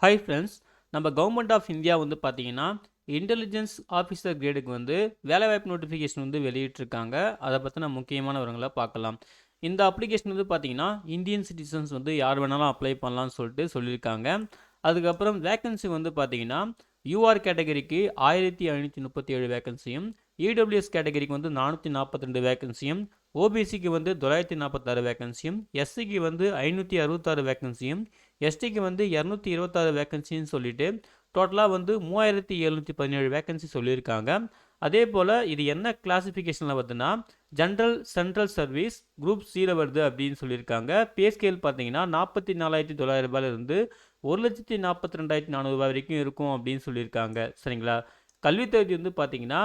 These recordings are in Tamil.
Hi friends. நம்ம கவர்மெண்ட் ஆஃப் இந்தியா வந்து பார்த்தீங்கன்னா, இன்டெலிஜென்ஸ் ஆஃபீஸர் கிரேடுக்கு வந்து வேலைவாய்ப்பு நோட்டிஃபிகேஷன் வந்து வெளியிட்டிருக்காங்க. அதை பத்தின முக்கியமான விவரங்கள பார்க்கலாம். இந்த அப்ளிகேஷன் வந்து பார்த்தீங்கன்னா, இந்தியன் சிட்டிசன்ஸ் வந்து யார் வேணாலும் அப்ளை பண்ணலாம்னு சொல்லிட்டு சொல்லியிருக்காங்க. அதுக்கப்புறம் வேக்கன்சி வந்து பார்த்தீங்கன்னா, யூஆர் கேட்டகரிக்கு 1537 வேக்கன்சியும், இடபிள்யூஎஸ் கேட்டகரிக்கு வந்து 442 வேக்கன்சியும், ஓபிசிக்கு வந்து 946 வேக்கன்சியும், எஸ்சிக்கு வந்து 566 வேக்கன்சியும், எஸ்டிக்கு வந்து 226 வேக்கன்சின்னு சொல்லிட்டு டோட்டலாக வந்து 3717 வேக்கன்சி சொல்லியிருக்காங்க. அதே போல் இது என்ன கிளாசிஃபிகேஷனில் வருதுன்னா, ஜென்ரல் சென்ட்ரல் சர்வீஸ் குரூப் சியில் வருது அப்படின்னு சொல்லியிருக்காங்க. பே ஸ்கேல் பார்த்தீங்கன்னா 44,900 ரூபாயிலிருந்து 1,42,400 ரூபாய் வரைக்கும் இருக்கும் அப்படின்னு சொல்லியிருக்காங்க. சரிங்களா? கல்வி தகுதி வந்து பார்த்தீங்கன்னா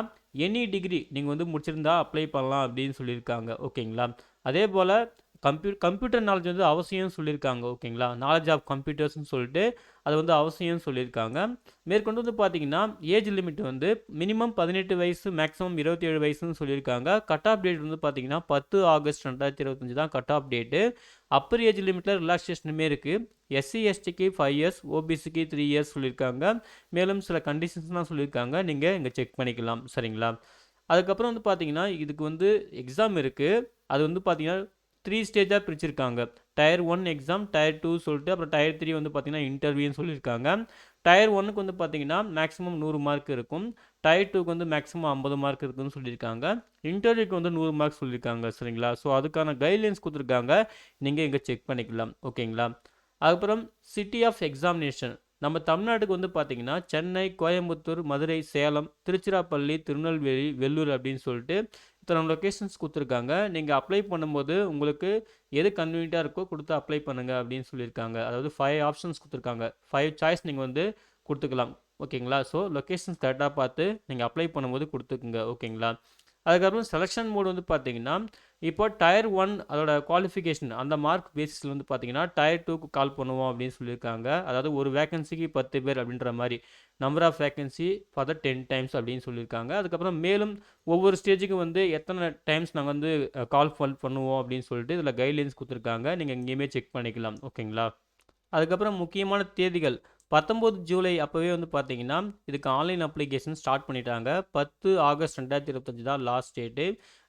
எனி டிகிரி நீங்கள் வந்து முடிச்சிருந்தா அப்ளை பண்ணலாம் அப்படின்னு சொல்லியிருக்காங்க. ஓகேங்களா? அதே போல் கம்ப்யூட்டர் நாலேஜ் வந்து அவசியம்னு சொல்லியிருக்காங்க. ஓகேங்களா? நாலேஜ் ஆஃப் கம்ப்யூட்டர்ஸ்னு சொல்லிட்டு அது வந்து அவசியம்னு சொல்லியிருக்காங்க. மேற்கொண்டு வந்து பார்த்தீங்கன்னா ஏஜ் லிமிட் வந்து மினிமம் 18 வயசு, மேக்ஸிமம் 27 வயசுன்னு சொல்லியிருக்காங்க. கட் ஆஃப் டேட் வந்து பார்த்தீங்கன்னா 10 ஆகஸ்ட் 2025 தான் cut off date. Upper age லிமிட்டில் ரிலாக்ஸேஷனுமே இருக்குது. எஸ்சி எஸ்டிக்கு 5 இயர்ஸ், ஓபிசிக்கு 3 இயர்ஸ் சொல்லியிருக்காங்க. மேலும் சில கண்டிஷன்ஸ்லாம் சொல்லியிருக்காங்க. நீங்கள் இங்கே செக் பண்ணிக்கலாம். சரிங்களா? அதுக்கப்புறம் வந்து பார்த்தீங்கன்னா இதுக்கு வந்து எக்ஸாம் இருக்குது. அது வந்து பார்த்தீங்கன்னா 3 ஸ்டேஜாக பிரிச்சிருக்காங்க. டயர் 1 எக்ஸாம், டயர் 2 சொல்லிட்டு அப்புறம் டயர் 3 வந்து பார்த்தீங்கன்னா இன்டர்வியூன்னு சொல்லியிருக்காங்க. டயர் 1க்கு வந்து பார்த்தீங்கன்னா மேக்ஸிமம் 100 மார்க் இருக்கும். டயர் 2க்கு வந்து மேக்ஸிமம் 50 மார்க் இருக்குன்னு சொல்லியிருக்காங்க. இன்டர்வியூக்கு வந்து 100 மார்க் சொல்லியிருக்காங்க. சரிங்களா? ஸோ அதுக்கான கைட்லைன்ஸ் கொடுத்துருக்காங்க. நீங்கள் இங்கே செக் பண்ணிக்கலாம். ஓகேங்களா? அதுக்கப்புறம் சிட்டி ஆஃப் எக்ஸாமினேஷன் நம்ம தமிழ்நாட்டுக்கு வந்து பார்த்தீங்கன்னா சென்னை, கோயம்புத்தூர், மதுரை, சேலம், திருச்சிராப்பள்ளி, திருநெல்வேலி, வெள்ளூர் அப்படின்னு சொல்லிட்டு இத்தனை லொக்கேஷன்ஸ் கொடுத்துருக்காங்க. நீங்கள் அப்ளை பண்ணும்போது உங்களுக்கு எது கன்வீனியண்ட்டாக இருக்கோ கொடுத்து அப்ளை பண்ணுங்க அப்படின்னு சொல்லியிருக்காங்க. அதாவது 5 ஆப்ஷன்ஸ் கொடுத்துருக்காங்க. 5 சாய்ஸ் நீங்கள் வந்து கொடுத்துக்கலாம். ஓகேங்களா? ஸோ லொக்கேஷன்ஸ் கரெக்டாக பார்த்து நீங்கள் அப்ளை பண்ணும்போது கொடுத்துக்குங்க. ஓகேங்களா? அதுக்கப்புறம் செலெக்ஷன் மோட் வந்து பார்த்தீங்கன்னா இப்போ டயர் 1 அதோட குவாலிஃபிகேஷன் அந்த மார்க் பேசிஸில் வந்து பார்த்தீங்கன்னா டயர் 2க்கு கால் பண்ணுவோம் அப்படின்னு சொல்லியிருக்காங்க. அதாவது ஒரு வேகன்சிக்கு 10 பேர் அப்படின்ற மாதிரி number of vacancy for the 10 times அப்படின்னு சொல்லியிருக்காங்க. அதுக்கப்புறம் மேலும் ஒவ்வொரு ஸ்டேஜுக்கும் வந்து எத்தனை டைம்ஸ் நாங்கள் வந்து கால் பண்ணுவோம் அப்படின்னு சொல்லிட்டு இதில் கைட்லைன்ஸ் கொடுத்துருக்காங்க. நீங்கள் எங்கேயுமே செக் பண்ணிக்கலாம். ஓகேங்களா? அதுக்கப்புறம் முக்கியமான தேதிகள் 19 ஜூலை அப்போவே வந்து பார்த்தீங்கன்னா இதுக்கு ஆன்லைன் அப்ளிகேஷன் ஸ்டார்ட் பண்ணிட்டாங்க. 10 ஆகஸ்ட் 2025 தான் லாஸ்ட் டேட்டு.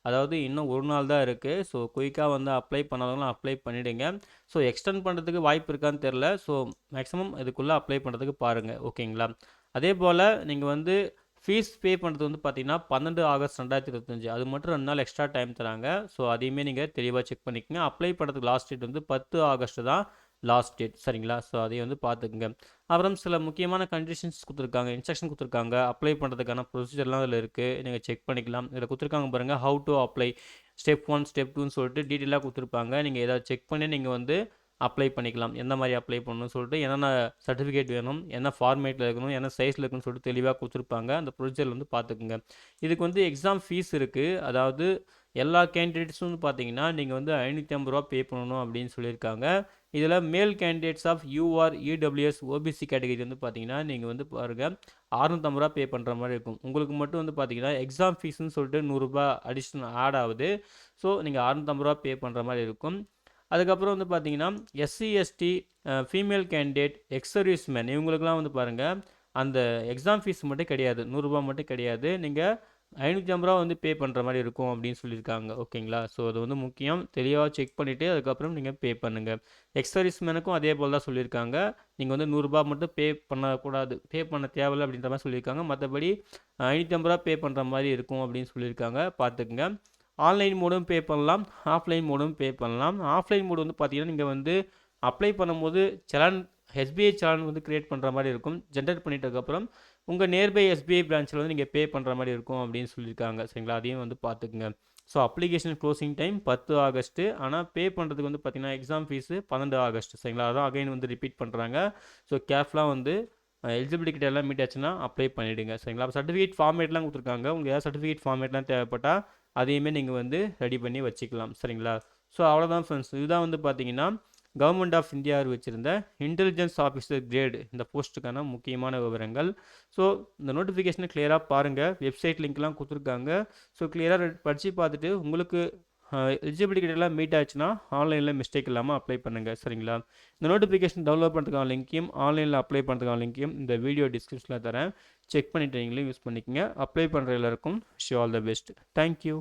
அதாவது இன்னும் ஒரு நாள் தான் இருக்குது. ஸோ குயிக்காக வந்து அப்ளை பண்ணாதவங்களும் அப்ளை பண்ணிவிடுங்க. ஸோ எக்ஸ்டெண்ட் பண்ணுறதுக்கு வாய்ப்பு இருக்கான்னு தெரில. ஸோ மேக்ஸிமம் இதுக்குள்ளே அப்ளை பண்ணுறதுக்கு பாருங்கள். ஓகேங்களா? அதே போல் நீங்கள் வந்து ஃபீஸ் பே பண்ணுறது வந்து பார்த்தீங்கன்னா 12 ஆகஸ்ட் 2025 அது மட்டும் 2 நாள் எக்ஸ்ட்ரா டைம் தராங்க. ஸோ அதையுமே நீங்கள் தெளிவாக செக் பண்ணிக்கோங்க. அப்ளை பண்ணுறதுக்கு லாஸ்ட் டேட் வந்து 10 ஆகஸ்ட் தான் லாஸ்ட் டேட். சரிங்களா? ஸோ அதையும் வந்து பார்த்துக்குங்க. அப்புறம் சில முக்கியமான கண்டிஷன்ஸ் கொடுத்துருக்காங்க, இன்ஸ்ட்ரக்ஷன் கொடுத்துருக்காங்க. அப்ளை பண்ணுறதுக்கான ப்ரொசீஜர்லாம் அதில் இருக்குது. நீங்கள் செக் பண்ணிக்கலாம். இதில் கொடுத்துருக்காங்க பாருங்கள், how to apply step 1 step 2ன்னு சொல்லிட்டு டீட்டெயிலாக கொடுத்துருப்பாங்க. நீங்கள் ஏதாவது செக் பண்ணி நீங்கள் வந்து அப்ளை பண்ணிக்கலாம். எந்த மாதிரி அப்ளை பண்ணணும்னு சொல்லிட்டு என்னென்ன சர்டிஃபிகேட் வேணும், என்ன ஃபார்மேட்டில் இருக்கணும், என்ன சைஸில் இருக்குன்னு சொல்லிட்டு தெளிவாக கொடுத்துருப்பாங்க. அந்த ப்ரொசீஜர் வந்து பார்த்துக்குங்க. இதுக்கு வந்து எக்ஸாம் ஃபீஸ் இருக்குது. அதாவது எல்லா கேண்டிடேட்ஸும் வந்து பார்த்தீங்கன்னா நீங்கள் வந்து 550 ரூபா பே பண்ணணும் அப்படின்னு சொல்லியிருக்காங்க. இதில் மேல் candidates of UR, EWS, OBC category வந்து பார்த்தீங்கன்னா நீங்கள் வந்து பாருங்கள் 650 ரூபா பே பண்ணுற மாதிரி இருக்கும். உங்களுக்கு மட்டும் வந்து பார்த்தீங்கன்னா எக்ஸாம் ஃபீஸ்ன்னு சொல்லிட்டு 100 ரூபா அடிஷ்னல் ஆட் ஆகுது. ஸோ நீங்கள் 650 ரூபா பே பண்ணுற மாதிரி இருக்கும். அதுக்கப்புறம் வந்து பார்த்தீங்கன்னா SC ST, female candidate, ex service man இவங்களுக்குலாம் வந்து பாருங்கள் அந்த எக்ஸாம் ஃபீஸ் மட்டும் கிடையாது, 100 ரூபா மட்டும் கிடையாது. நீங்கள் 550 ரூபா வந்து பே பண்ணுற மாதிரி இருக்கும் அப்படின்னு சொல்லியிருக்காங்க. ஓகேங்களா? ஸோ அது வந்து முக்கியம். தெளிவாக செக் பண்ணிவிட்டு அதுக்கப்புறம் நீங்கள் பே பண்ணுங்கள். எக்ஸ் சர்வீஸ் மேனுக்கும் அதே போல் தான் சொல்லியிருக்காங்க. நீங்கள் வந்து 100 ரூபா மட்டும் பே பண்ணக்கூடாது, பே பண்ண தேவையில்லை அப்படின்ற மாதிரி சொல்லியிருக்காங்க. மற்றபடி 550 ரூபா பே பண்ணுற மாதிரி இருக்கும் அப்படின்னு சொல்லியிருக்காங்க. பார்த்துக்குங்க. ஆன்லைன் மோடும் பே பண்ணலாம், ஆஃப்லைன் மோடும் பே பண்ணலாம். ஆஃப்லைன் மோடு வந்து பார்த்தீங்கன்னா நீங்கள் வந்து அப்ளை பண்ணும்போது சலான் எஸ்பிஐ சலான் வந்து க்ரியேட் பண்ணுற மாதிரி இருக்கும். ஜென்ரேட் பண்ணிட்டதுக்கப்புறம் உங்கள் நியர்பை எஸ்பிஐ பிரான்ச்சில் வந்து நீங்கள் பே பண்ணுற மாதிரி இருக்கும் அப்படின்னு சொல்லியிருக்காங்க. சரிங்களா? அதையும் வந்து பார்த்துக்குங்க. So application closing time 10 August. ஆனால் பே பண்ணுறதுக்கு வந்து பார்த்தீங்கன்னா எக்ஸாம் ஃபீஸு 12 ஆகஸ்ட். சரிங்களா? அதான் அகைன் வந்து ரிப்பீட் பண்ணுறாங்க. ஸோ கேர்ஃபுல்லாக வந்து எலிஜிபிலிட்டி கிட்ட எல்லாம் மீட் ஆச்சுன்னா அப்ளை பண்ணிவிடுங்க. சரிங்களா? சர்டிஃபிகேட் ஃபார்மேட்லாம் கொடுத்துருக்காங்க. உங்களுக்கு ஏதாவது சர்டிஃபிகேட் ஃபார்மேட்லாம் தேவைப்பட்டால் அதையுமே நீங்கள் வந்து ரெடி பண்ணி வச்சுக்கலாம். சரிங்களா? ஸோ அவ்வளோதான் ஃப்ரெண்ட்ஸ். இதுதான் வந்து பார்த்தீங்கன்னா கவர்மெண்ட் ஆஃப் இந்தியா வச்சுருந்த இன்டெலிஜென்ஸ் ஆஃபீஸர் கிரேடு இந்த போஸ்ட்டுக்கான முக்கியமான விவரங்கள். ஸோ இந்த நோட்டிஃபிகேஷனை கிளியராக பாருங்கள். வெப்சைட் லிங்க்லாம் கொடுத்துருக்காங்க. ஸோ கிளியராக படித்து பார்த்துட்டு உங்களுக்கு எலிஜிபிலிட்டி கிட்டலாம் மீட் ஆச்சுன்னா ஆன்லைனில் மிஸ்டேக் இல்லாமல் அப்ளை பண்ணுங்கள். சரிங்களா? இந்த நோட்டிஃபிகேஷன் டவுன்லோட் பண்ணுறதுக்கான லிங்க்கையும் ஆன்லைனில் அப்ளை பண்ணுறதுக்கான லிங்க்கையும் இந்த வீடியோ டிஸ்கிரிப்ஷனில் தரேன். செக் பண்ணிட்டு நீங்களும் யூஸ் பண்ணிக்கோங்க. அப்ளை பண்ணுற எல்லாருக்கும் wish you all the best. Thank you.